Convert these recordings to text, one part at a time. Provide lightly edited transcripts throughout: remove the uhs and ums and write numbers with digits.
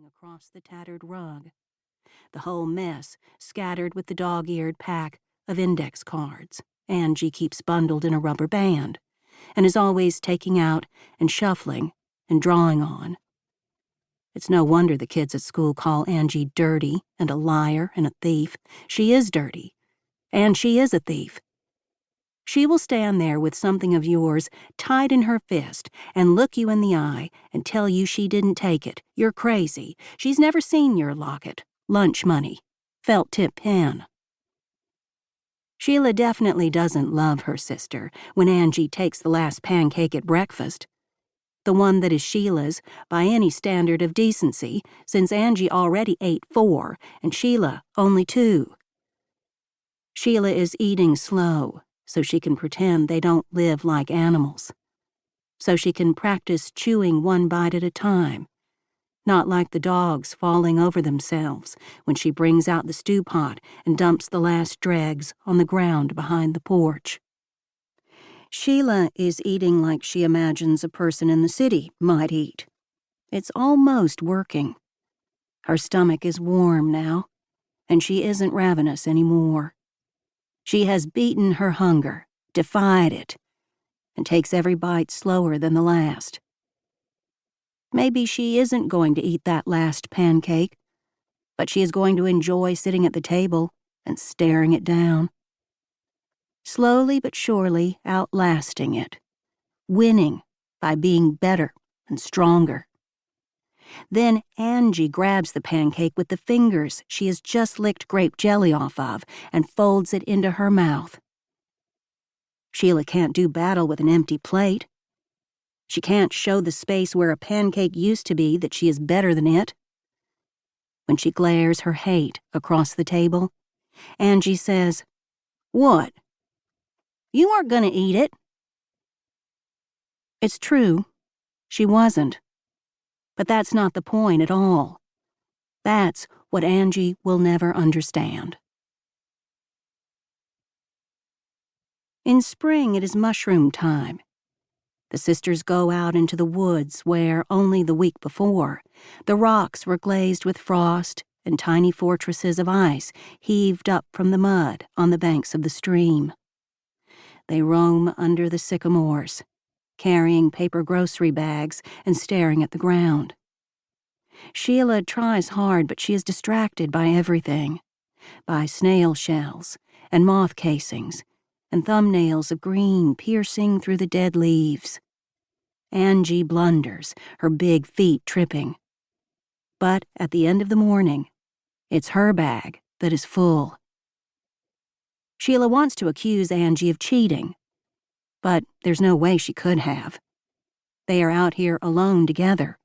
across the tattered rug, the whole mess scattered with the dog-eared pack of index cards Angie keeps bundled in a rubber band and is always taking out and shuffling and drawing on. It's no wonder the kids at school call Angie dirty and a liar and a thief. She is dirty, and she is a thief. She will stand there with something of yours tied in her fist and look you in the eye and tell you she didn't take it. You're crazy. She's never seen your locket, lunch money, felt-tip pen. Sheila definitely doesn't love her sister when Angie takes the last pancake at breakfast. The one that is Sheila's by any standard of decency, since Angie already ate 4 and Sheila only 2. Sheila is eating slow, so she can pretend they don't live like animals. So she can practice chewing one bite at a time, not like the dogs falling over themselves when she brings out the stew pot and dumps the last dregs on the ground behind the porch. Sheila is eating like she imagines a person in the city might eat. It's almost working. Her stomach is warm now, and she isn't ravenous anymore. She has beaten her hunger, defied it, and takes every bite slower than the last. Maybe she isn't going to eat that last pancake, but she is going to enjoy sitting at the table and staring it down. Slowly but surely outlasting it, winning by being better and stronger. Then Angie grabs the pancake with the fingers she has just licked grape jelly off of and folds it into her mouth. Sheila can't do battle with an empty plate. She can't show the space where a pancake used to be that she is better than it. When she glares her hate across the table, Angie says, "What? You aren't going to eat it." It's true, she wasn't. But that's not the point at all. That's what Angie will never understand. In spring, it is mushroom time. The sisters go out into the woods where, only the week before, the rocks were glazed with frost and tiny fortresses of ice heaved up from the mud on the banks of the stream. They roam under the sycamores, carrying paper grocery bags and staring at the ground. Sheila tries hard, but she is distracted by everything, by snail shells and moth casings and thumbnails of green piercing through the dead leaves. Angie blunders, her big feet tripping. But at the end of the morning, it's her bag that is full. Sheila wants to accuse Angie of cheating, but there's no way she could have. They are out here alone together.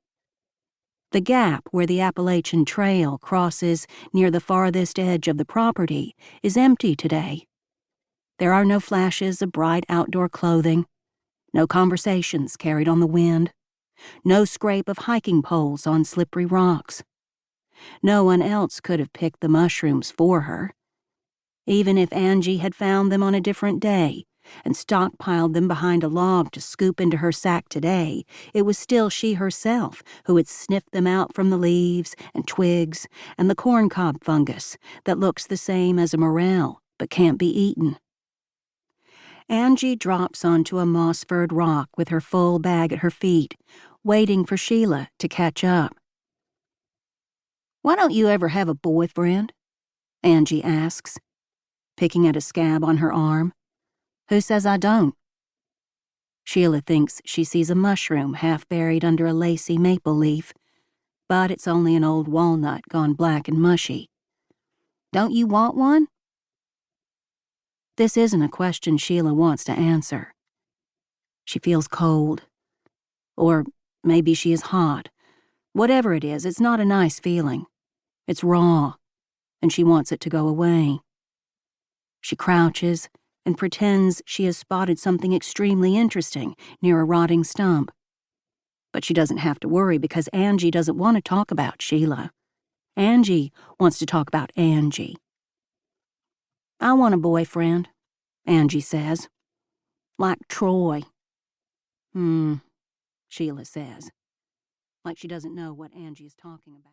The gap where the Appalachian Trail crosses near the farthest edge of the property is empty today. There are no flashes of bright outdoor clothing, no conversations carried on the wind, no scrape of hiking poles on slippery rocks. No one else could have picked the mushrooms for her. Even if Angie had found them on a different day and stockpiled them behind a log to scoop into her sack today, it was still she herself who had sniffed them out from the leaves and twigs and the corncob fungus that looks the same as a morel but can't be eaten. Angie drops onto a moss-furred rock with her full bag at her feet, waiting for Sheila to catch up. "Why don't you ever have a boyfriend?" Angie asks, picking at a scab on her arm. "Who says I don't?" Sheila thinks she sees a mushroom half buried under a lacy maple leaf, but it's only an old walnut gone black and mushy. "Don't you want one?" This isn't a question Sheila wants to answer. She feels cold. Or maybe she is hot. Whatever it is, it's not a nice feeling. It's raw, and she wants it to go away. She crouches and pretends she has spotted something extremely interesting near a rotting stump. But she doesn't have to worry because Angie doesn't want to talk about Sheila. Angie wants to talk about Angie. "I want a boyfriend," Angie says. "Like Troy." Sheila says, like she doesn't know what Angie is talking about.